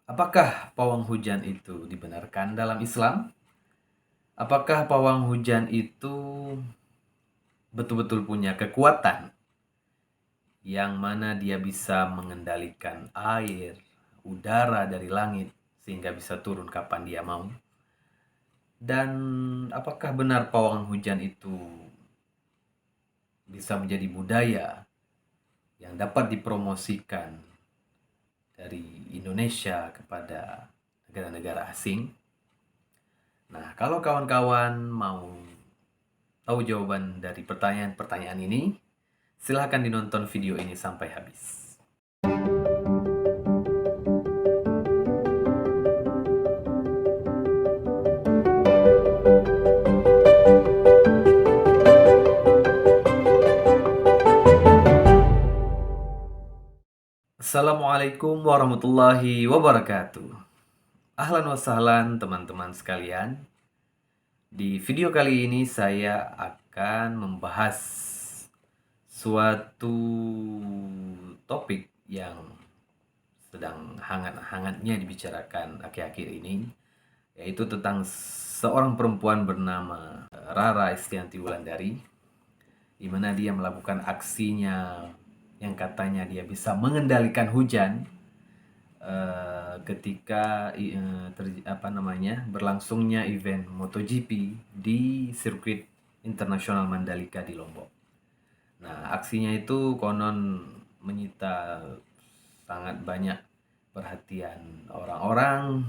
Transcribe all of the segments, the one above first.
Apakah pawang hujan itu dibenarkan dalam Islam? Apakah pawang hujan itu betul-betul punya kekuatan yang mana dia bisa mengendalikan air, udara dari langit sehingga bisa turun kapan dia mau? Dan apakah benar pawang hujan itu bisa menjadi budaya yang dapat dipromosikan dari Indonesia kepada negara-negara asing? Nah, kalau kawan-kawan mau tahu jawaban dari pertanyaan-pertanyaan ini, silahkan dinonton video ini sampai habis. Assalamualaikum warahmatullahi wabarakatuh. Ahlan wa sahlan teman-teman sekalian. Di video kali ini saya akan membahas suatu topik yang sedang hangat-hangatnya dibicarakan akhir-akhir ini, yaitu tentang seorang perempuan bernama Rara Estianti Wulandari, di mana dia melakukan aksinya yang katanya dia bisa mengendalikan hujan ketika berlangsungnya event MotoGP di sirkuit internasional Mandalika di Lombok. Nah, aksinya itu konon menyita sangat banyak perhatian orang-orang,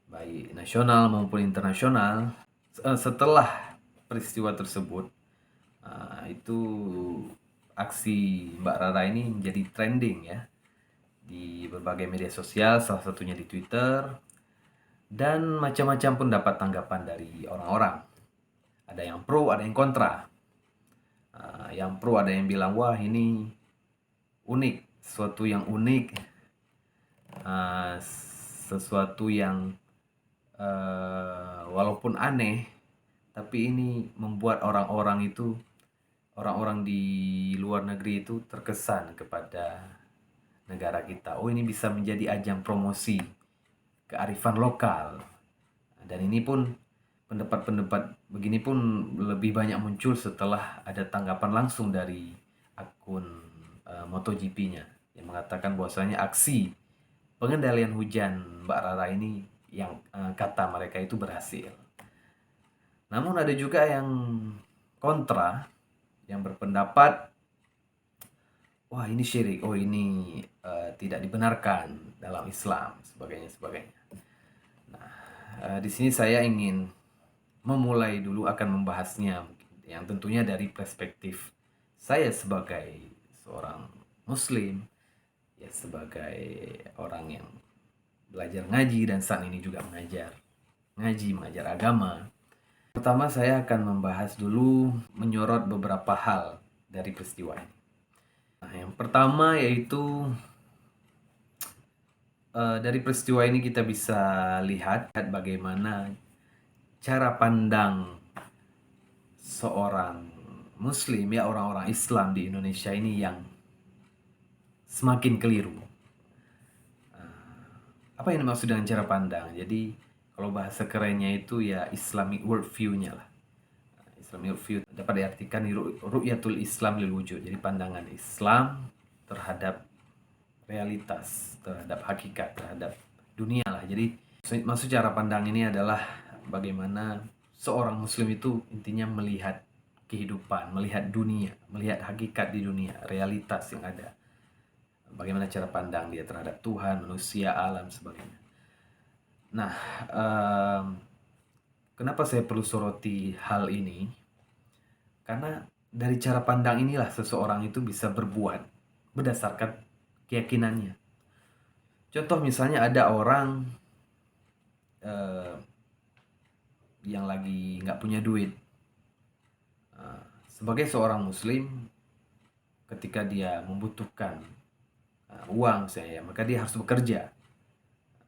baik nasional maupun internasional. Setelah peristiwa tersebut, itu aksi Mbak Rara ini menjadi trending ya di berbagai media sosial, salah satunya di Twitter, dan macam-macam pun dapat tanggapan dari orang-orang. Ada yang pro, ada yang kontra. Yang pro ada yang bilang, wah ini unik, sesuatu yang unik, sesuatu yang walaupun aneh, tapi ini membuat orang-orang di luar negeri itu terkesan kepada negara kita. Oh, ini bisa menjadi ajang promosi kearifan lokal. Dan ini pun pendapat-pendapat begini pun lebih banyak muncul setelah ada tanggapan langsung dari akun MotoGP-nya yang mengatakan bahwasanya aksi pengendalian hujan Mbak Rara ini yang kata mereka itu berhasil. Namun ada juga yang kontra, yang berpendapat wah ini syirik, oh ini tidak dibenarkan dalam Islam, sebagainya. Nah, di sini saya ingin memulai dulu akan membahasnya, yang tentunya dari perspektif saya sebagai seorang Muslim, ya sebagai orang yang belajar ngaji dan saat ini juga mengajar agama. Pertama saya akan membahas dulu, menyorot beberapa hal dari peristiwa ini. Nah, yang pertama yaitu dari peristiwa ini kita bisa lihat bagaimana cara pandang seorang Muslim, ya orang-orang Islam di Indonesia ini yang semakin keliru. Apa yang dimaksud dengan cara pandang? Jadi kalau bahasa kerennya itu ya Islamic worldview-nya lah. Islamic worldview dapat diartikan ru'yatul Islam lil wujud. Jadi pandangan Islam terhadap realitas, terhadap hakikat, terhadap dunia lah. Jadi maksud cara pandang ini adalah bagaimana seorang Muslim itu intinya melihat kehidupan, melihat dunia, melihat hakikat di dunia, realitas yang ada. Bagaimana cara pandang dia terhadap Tuhan, manusia, alam, sebagainya. Nah, kenapa saya perlu soroti hal ini? Karena dari cara pandang inilah seseorang itu bisa berbuat berdasarkan keyakinannya. Contoh misalnya ada orang yang lagi nggak punya duit. Sebagai seorang Muslim, ketika dia membutuhkan uang maka dia harus bekerja.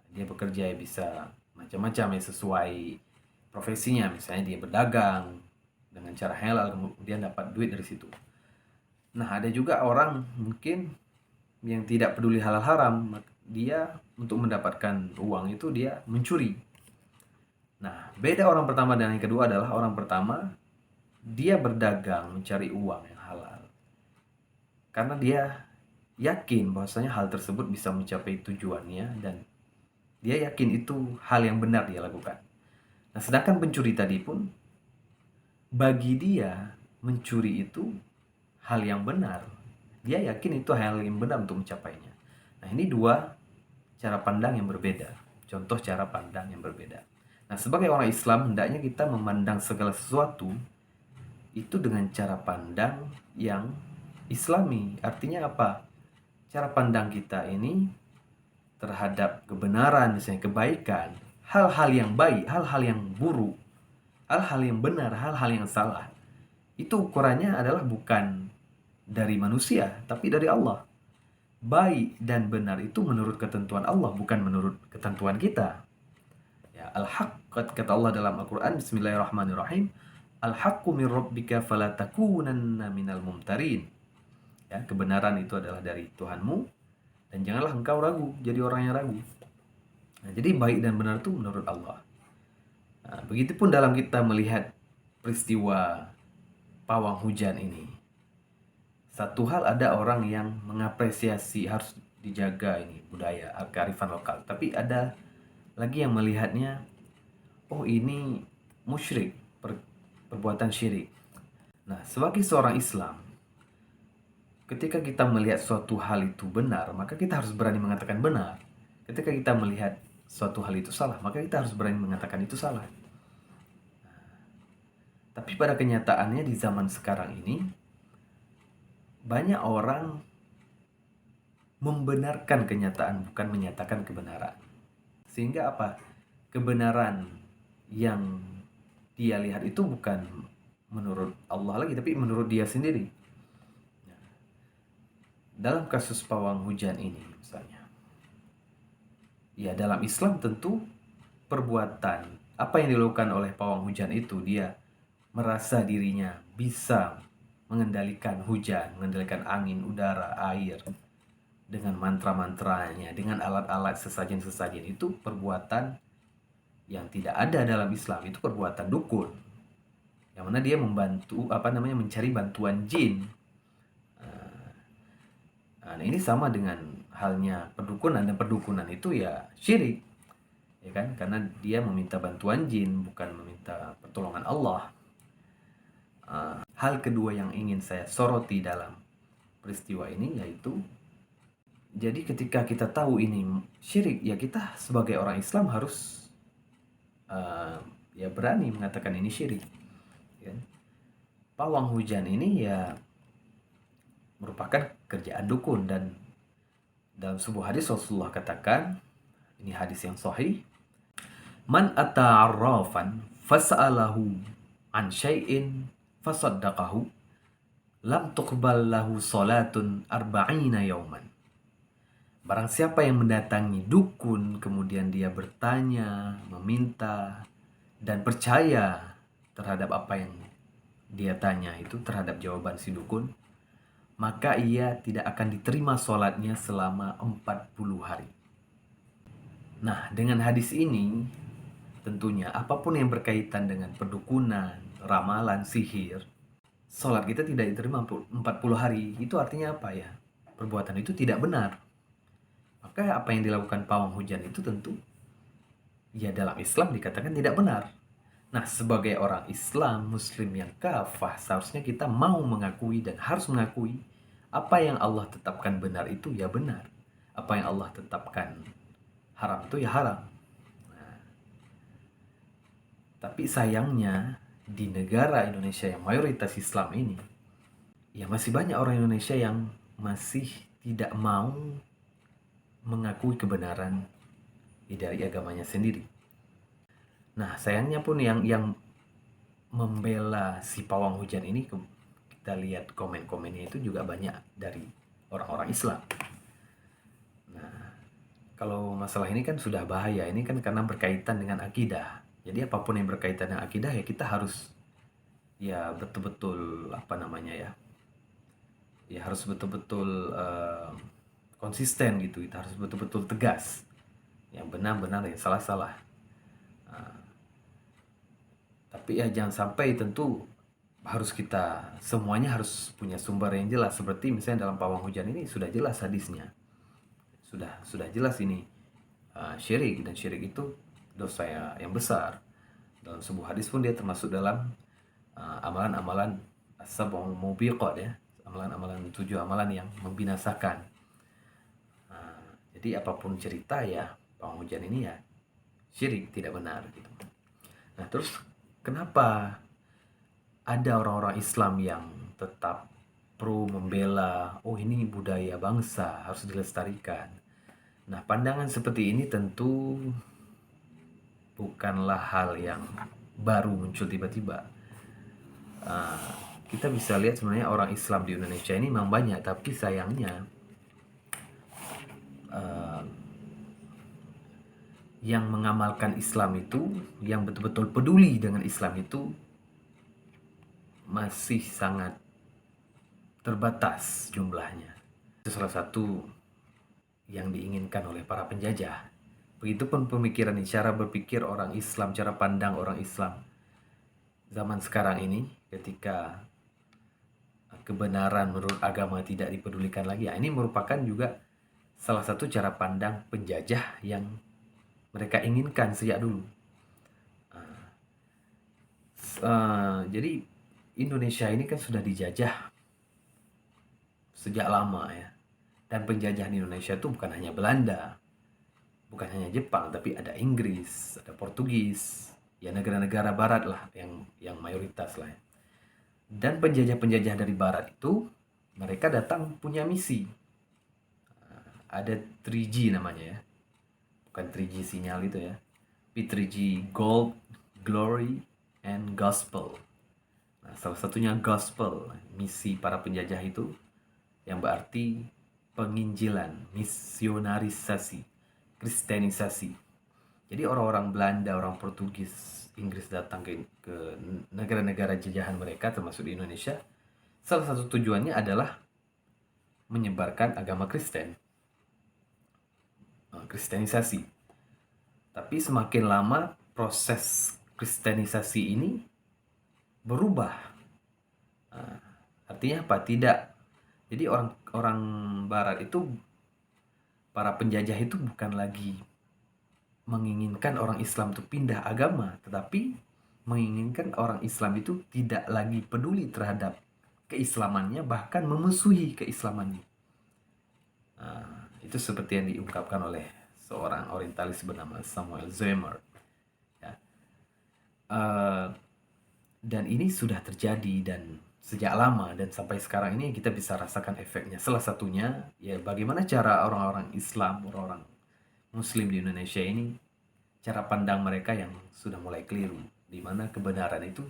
Dia bekerja bisa macam-macam ya sesuai profesinya. Misalnya dia berdagang dengan cara halal, kemudian dapat duit dari situ. Nah, ada juga orang mungkin yang tidak peduli halal haram, dia untuk mendapatkan uang itu dia mencuri. Nah, beda orang pertama dan yang kedua adalah orang pertama dia berdagang mencari uang yang halal. Karena dia yakin bahwasanya hal tersebut bisa mencapai tujuannya dan dia yakin itu hal yang benar dia lakukan. Nah, sedangkan pencuri tadi pun bagi dia mencuri itu hal yang benar. Dia yakin itu hal yang benar untuk mencapainya. Nah, ini dua cara pandang yang berbeda. Contoh cara pandang yang berbeda. Nah, sebagai orang Islam, hendaknya kita memandang segala sesuatu itu dengan cara pandang yang Islami. Artinya apa? Cara pandang kita ini terhadap kebenaran, misalnya kebaikan, hal-hal yang baik, hal-hal yang buruk, hal-hal yang benar, hal-hal yang salah. Itu ukurannya adalah bukan dari manusia, tapi dari Allah. Baik dan benar itu menurut ketentuan Allah, bukan menurut ketentuan kita. Ya, al-haq kata Allah dalam Al-Qur'an, bismillahirrahmanirrahim. Al-haqqu min rabbika fala takunanna minal mumtarin. Ya, kebenaran itu adalah dari Tuhanmu dan janganlah engkau ragu, jadi orang yang ragu. Nah, jadi baik dan benar itu menurut Allah. Nah, begitupun dalam kita melihat peristiwa pawang hujan ini. Satu hal, ada orang yang mengapresiasi harus dijaga ini budaya kearifan lokal, tapi ada lagi yang melihatnya, oh ini musyrik, perbuatan syirik. Nah, sebagai seorang Islam, ketika kita melihat suatu hal itu benar, maka kita harus berani mengatakan benar. Ketika kita melihat suatu hal itu salah, maka kita harus berani mengatakan itu salah. Tapi pada kenyataannya di zaman sekarang ini, banyak orang membenarkan kenyataan, bukan menyatakan kebenaran. Sehingga apa? Kebenaran yang dia lihat itu bukan menurut Allah lagi, tapi menurut dia sendiri. Dalam kasus pawang hujan ini misalnya, ya dalam Islam tentu perbuatan apa yang dilakukan oleh pawang hujan itu, dia merasa dirinya bisa mengendalikan hujan, mengendalikan angin, udara, air dengan mantra-mantranya, dengan alat-alat sesajen-sesajen, itu perbuatan yang tidak ada dalam Islam. Itu perbuatan dukun, yang mana dia membantu mencari bantuan jin. Nah, ini sama dengan halnya perdukunan, dan perdukunan itu ya syirik, ya kan? Karena dia meminta bantuan jin, bukan meminta pertolongan Allah. Hal kedua yang ingin saya soroti dalam peristiwa ini yaitu, jadi ketika kita tahu ini syirik, ya kita sebagai orang Islam harus ya berani mengatakan ini syirik. Ya. Pawang hujan ini ya merupakan kerjaan dukun, dan dalam sebuah hadis Rasulullah katakan, ini hadis yang sahih, man ata'arrafan fas'alahu an syai'in fasaddaqahu lam tuqbal lahu salatun arba'ina yauman. Barang siapa yang mendatangi dukun, kemudian dia bertanya, meminta, dan percaya terhadap apa yang dia tanya itu, terhadap jawaban si dukun, maka ia tidak akan diterima sholatnya selama 40 hari. Nah, dengan hadis ini, tentunya apapun yang berkaitan dengan perdukunan, ramalan, sihir, sholat kita tidak diterima 40 hari. Itu artinya apa ya? Perbuatan itu tidak benar. Maka apa yang dilakukan pawang hujan itu tentu ya dalam Islam dikatakan tidak benar. Nah, sebagai orang Islam, Muslim yang kafah, seharusnya kita mau mengakui dan harus mengakui apa yang Allah tetapkan benar itu ya benar. Apa yang Allah tetapkan haram itu ya haram. Nah, tapi sayangnya di negara Indonesia yang mayoritas Islam ini, ya masih banyak orang Indonesia yang masih tidak mau mengakui kebenaran dari agamanya sendiri. Nah, sayangnya pun yang membela si pawang hujan ini, kita lihat komen-komennya itu juga banyak dari orang-orang Islam. Nah, kalau masalah ini kan sudah bahaya, ini kan karena berkaitan dengan akidah. Jadi apapun yang berkaitan dengan akidah ya kita harus ya betul-betul ya harus betul-betul konsisten gitu, kita harus betul-betul tegas. Yang benar-benar, yang salah-salah. Tapi ya jangan sampai, tentu harus kita semuanya harus punya sumber yang jelas, seperti misalnya dalam pawang hujan ini sudah jelas hadisnya. Sudah jelas ini syirik, dan syirik itu dosa yang besar. Dalam sebuah hadis pun dia termasuk dalam amalan-amalan as-sab'ul mubiqat ya, amalan-amalan 7 amalan yang membinasakan. Jadi apapun cerita ya pawang hujan ini ya syirik, tidak benar gitu. Nah, terus kenapa ada orang-orang Islam yang tetap pro membela, oh ini budaya bangsa harus dilestarikan. Nah, pandangan seperti ini tentu bukanlah hal yang baru muncul tiba-tiba. Kita bisa lihat sebenarnya orang Islam di Indonesia ini memang banyak, tapi sayangnya yang mengamalkan Islam itu, yang betul-betul peduli dengan Islam itu masih sangat terbatas jumlahnya. Itu salah satu yang diinginkan oleh para penjajah. Begitupun pemikiran ini, cara berpikir orang Islam, cara pandang orang Islam zaman sekarang ini, ketika kebenaran menurut agama tidak dipedulikan lagi. Ya, ini merupakan juga salah satu cara pandang penjajah yang mereka inginkan sejak dulu. Jadi Indonesia ini kan sudah dijajah sejak lama ya. Dan penjajahan Indonesia itu bukan hanya Belanda, bukan hanya Jepang, tapi ada Inggris, ada Portugis, ya negara-negara barat lah yang mayoritas lah ya. Dan penjajah-penjajah dari barat itu mereka datang punya misi. Ada 3G namanya ya. Bukan 3G sinyal itu ya. Tapi 3G, Gold, Glory, and Gospel. Nah, salah satunya Gospel, misi para penjajah itu, yang berarti penginjilan, misionarisasi, kristenisasi. Jadi orang-orang Belanda, orang Portugis, Inggris datang ke negara-negara jajahan mereka, termasuk di Indonesia. Salah satu tujuannya adalah menyebarkan agama Kristen, kristenisasi. Tapi semakin lama proses kristenisasi ini berubah. Artinya apa? Tidak. Jadi orang barat itu, para penjajah itu bukan lagi menginginkan orang Islam itu pindah agama, tetapi menginginkan orang Islam itu tidak lagi peduli terhadap keislamannya, bahkan memusuhi keislamannya. Itu seperti yang diungkapkan oleh seorang orientalis bernama Samuel Zemer. Ya. Dan ini sudah terjadi dan sejak lama, dan sampai sekarang ini kita bisa rasakan efeknya. Salah satunya ya bagaimana cara orang-orang Islam, orang-orang Muslim di Indonesia ini, cara pandang mereka yang sudah mulai keliru, di mana kebenaran itu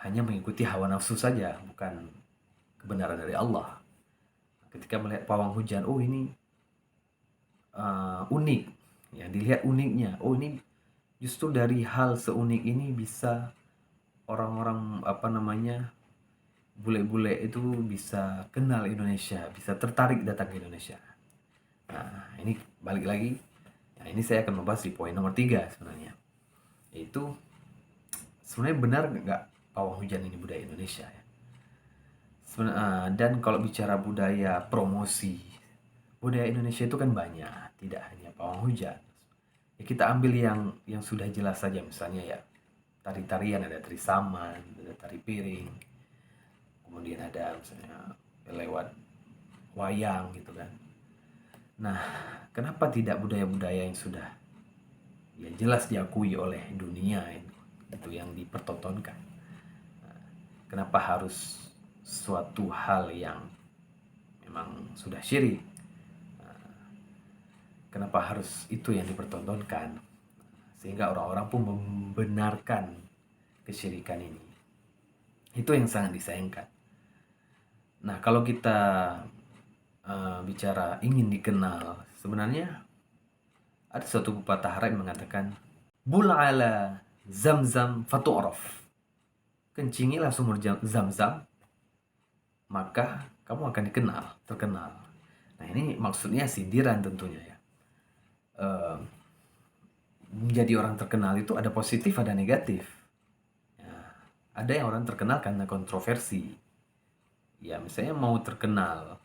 hanya mengikuti hawa nafsu saja, bukan kebenaran dari Allah. Ketika melihat pawang hujan, oh ini unik, ya dilihat uniknya, oh ini justru dari hal seunik ini bisa orang-orang bule-bule itu bisa kenal Indonesia, bisa tertarik datang ke Indonesia. Nah, ini balik lagi. Nah, ini saya akan membahas di poin nomor 3 sebenarnya. Yaitu sebenarnya benar nggak pawang hujan ini budaya Indonesia ya? Dan kalau bicara budaya promosi, budaya Indonesia itu kan banyak, tidak hanya pawang hujan. Ya, kita ambil yang sudah jelas saja, misalnya ya tari-tarian, ada tari saman, ada tari piring, kemudian ada misalnya lewat wayang gitu kan. Nah, kenapa tidak budaya-budaya yang sudah ya jelas diakui oleh dunia itu yang dipertontonkan? Kenapa harus suatu hal yang memang sudah syirik? Kenapa harus itu yang dipertontonkan? Sehingga orang-orang pun membenarkan kesyirikan ini. Itu yang sangat disayangkan. Nah, kalau kita bicara ingin dikenal, sebenarnya ada suatu pepatah Arab yang mengatakan, bul ala zamzam fatu'raf. Kencingilah sumur Zamzam, maka kamu akan terkenal. Nah, ini maksudnya sindiran tentunya ya. Eh, Menjadi orang terkenal itu ada positif, ada negatif. Ya, ada yang orang terkenal karena kontroversi. Ya, misalnya mau terkenal,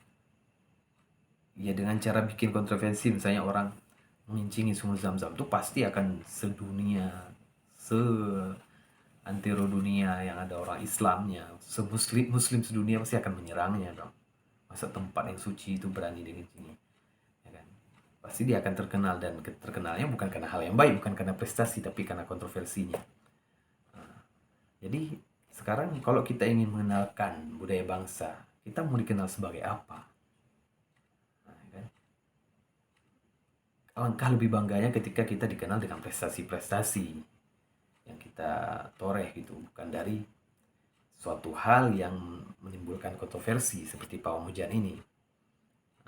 ya dengan cara bikin kontroversi, misalnya orang mengincingi sumur Zam-Zam itu pasti akan sedunia, se antero dunia yang ada orang Islamnya, muslim sedunia pasti akan menyerangnya dong. Masa tempat yang suci itu berani dengan ini, ya kan? Pasti dia akan terkenal, dan terkenalnya bukan karena hal yang baik, bukan karena prestasi, tapi karena kontroversinya. Jadi sekarang kalau kita ingin mengenalkan budaya bangsa, kita mau dikenal sebagai apa? Nah, kan? Alangkah lebih bangganya ketika kita dikenal dengan prestasi-prestasi yang kita toreh gitu, bukan dari suatu hal yang menimbulkan kontroversi seperti pawang hujan ini.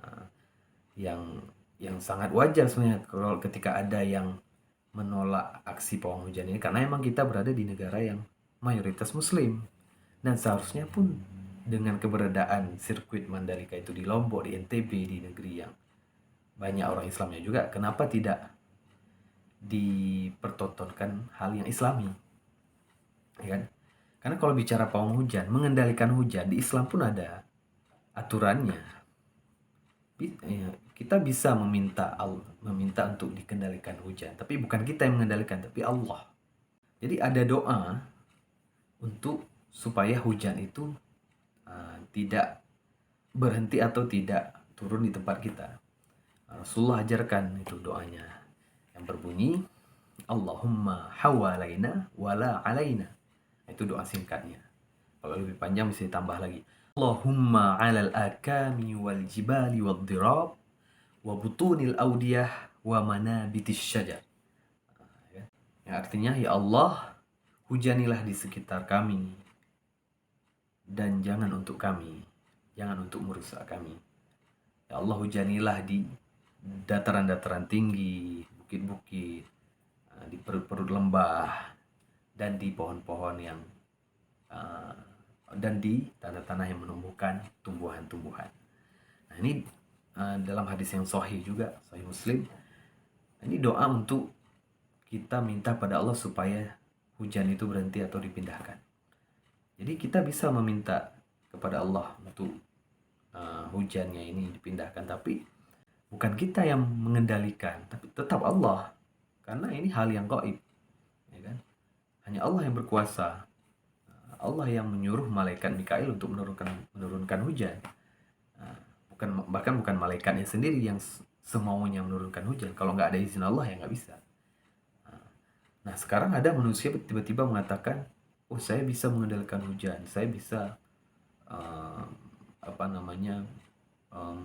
Nah, yang sangat wajar sebenarnya kalau ketika ada yang menolak aksi pawang hujan ini, karena emang kita berada di negara yang mayoritas muslim, dan seharusnya pun dengan keberadaan sirkuit Mandalika itu di Lombok, di NTB, di negeri yang banyak orang Islamnya juga, kenapa tidak dipertontonkan hal yang Islami, ya kan? Karena kalau bicara pawang hujan, mengendalikan hujan di Islam pun ada aturannya. Ya, kita bisa meminta untuk dikendalikan hujan, tapi bukan kita yang mengendalikan, tapi Allah. Jadi ada doa untuk supaya hujan itu tidak berhenti atau tidak turun di tempat kita. Rasulullah ajarkan itu doanya yang berbunyi Allahumma hawalaina wala alaina. Itu doa singkatnya. Kalau lebih panjang bisa ditambah lagi. Allahumma alal akami wal jibali wal dirab wa butunil audiyah wa manabitis syajar. Yang artinya, ya Allah, hujanilah di sekitar kami dan jangan untuk kami, jangan untuk merusak kami. Ya Allah, hujanilah di dataran-dataran tinggi, bukit-bukit, di perut-perut lembah, dan di pohon-pohon yang dan di tanah-tanah yang menumbuhkan tumbuhan-tumbuhan. Nah, ini dalam hadis yang sahih juga, sahih Muslim. Ini doa untuk kita minta pada Allah supaya hujan itu berhenti atau dipindahkan. Jadi kita bisa meminta kepada Allah untuk hujannya ini dipindahkan, tapi bukan kita yang mengendalikan, tapi tetap Allah, karena ini hal yang gaib, ya kan? Hanya Allah yang berkuasa. Allah yang menyuruh malaikat Mikail untuk menurunkan hujan. Bukan malaikatnya sendiri yang semaunya menurunkan hujan. Kalau nggak ada izin Allah ya nggak bisa. Nah, sekarang ada manusia tiba-tiba mengatakan, oh saya bisa mengendalikan hujan, saya bisa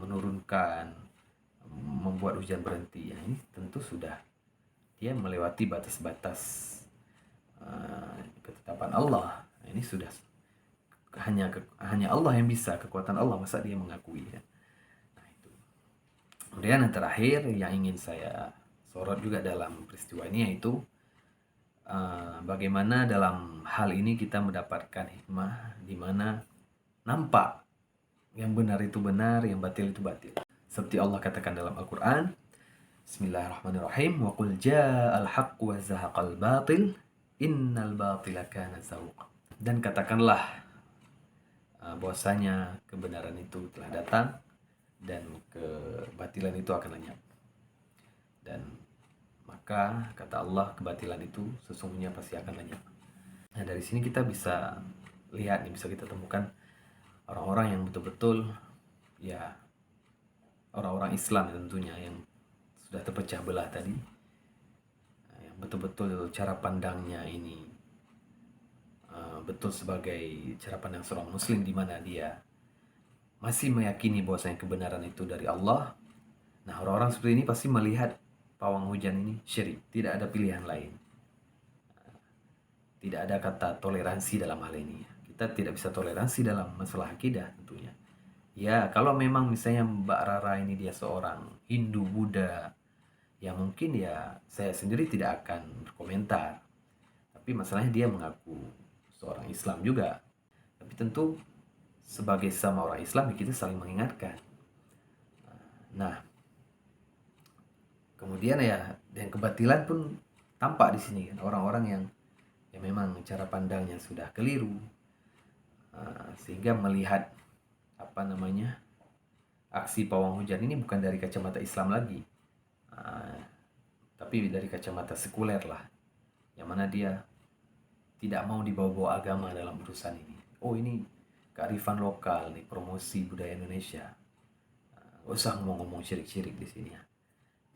menurunkan, membuat hujan berhenti. Ya, ini tentu sudah dia melewati batas-batas ketetapan Allah. Ini sudah hanya Allah yang bisa, kekuatan Allah, masa dia mengakui ya. Nah, itu. Kemudian yang terakhir yang ingin saya sorot juga dalam peristiwa ini, yaitu bagaimana dalam hal ini kita mendapatkan hikmah di mana nampak yang benar itu benar, yang batil itu batil. Seperti Allah katakan dalam Al-Quran, Bismillahirrahmanirrahim, wa qul ja'al haqq wa zahaqal batil innal batila kana zahuqa. Dan katakanlah bahwasanya kebenaran itu telah datang dan kebatilan itu akan lenyap. Dan maka kata Allah, kebatilan itu sesungguhnya pasti akan lenyap. Nah, dari sini kita bisa lihat nih, bisa kita temukan orang-orang yang betul-betul ya orang-orang Islam tentunya yang sudah terpecah belah tadi, yang betul-betul cara pandangnya ini betul sebagai cara pandang seorang muslim, di mana dia masih meyakini bahwasanya kebenaran itu dari Allah. Nah, orang-orang seperti ini pasti melihat pawang hujan ini syirik, tidak ada pilihan lain. Tidak ada kata toleransi dalam hal ini. Kita tidak bisa toleransi dalam masalah akidah tentunya. Ya, kalau memang misalnya Mbak Rara ini dia seorang Hindu, Buddha, ya mungkin ya saya sendiri tidak akan berkomentar. Tapi masalahnya dia mengaku seorang Islam juga. Tapi tentu sebagai sama orang Islam kita saling mengingatkan. Nah, kemudian ya, dan kebatilan pun tampak di sini kan, orang-orang yang memang cara pandangnya sudah keliru, sehingga melihat apa namanya aksi pawang hujan ini bukan dari kacamata Islam lagi, tapi dari kacamata sekuler lah, yang mana dia tidak mau dibawa-bawa agama dalam urusan ini. Oh, ini kearifan lokal nih, promosi budaya Indonesia. Gak usah ngomong-ngomong syirik-syirik di sini ya.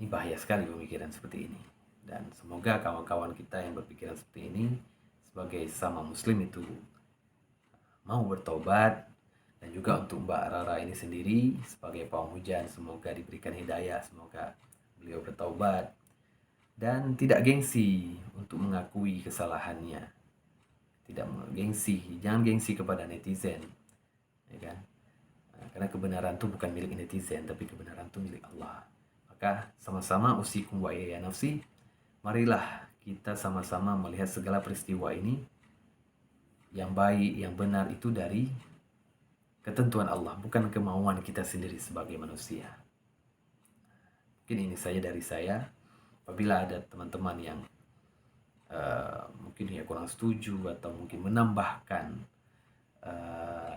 Ini bahaya sekali pemikiran seperti ini. Dan semoga kawan-kawan kita yang berpikiran seperti ini sebagai sama muslim itu mau bertobat. Dan juga untuk Mbak Rara ini sendiri sebagai pawang hujan, semoga diberikan hidayah, semoga beliau bertobat dan tidak gengsi untuk mengakui kesalahannya. Tidak gengsi, jangan gengsi kepada netizen, ya kan? Karena kebenaran itu bukan milik netizen, tapi kebenaran itu milik Allah. Maka sama-sama usikum wa ya nafsi, marilah kita sama-sama melihat segala peristiwa ini yang baik, yang benar itu dari ketentuan Allah, bukan kemauan kita sendiri sebagai manusia. Mungkin ini saja dari saya. Apabila ada teman-teman yang mungkin ya kurang setuju atau mungkin menambahkan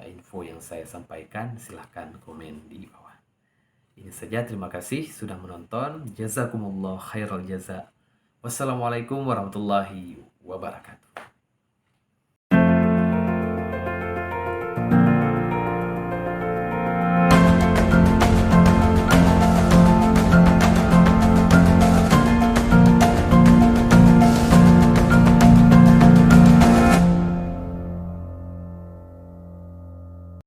info yang saya sampaikan, silahkan komen di bawah. Ini saja, terima kasih sudah menonton. Jazakumullah khairal jaza. Wassalamualaikum warahmatullahi wabarakatuh.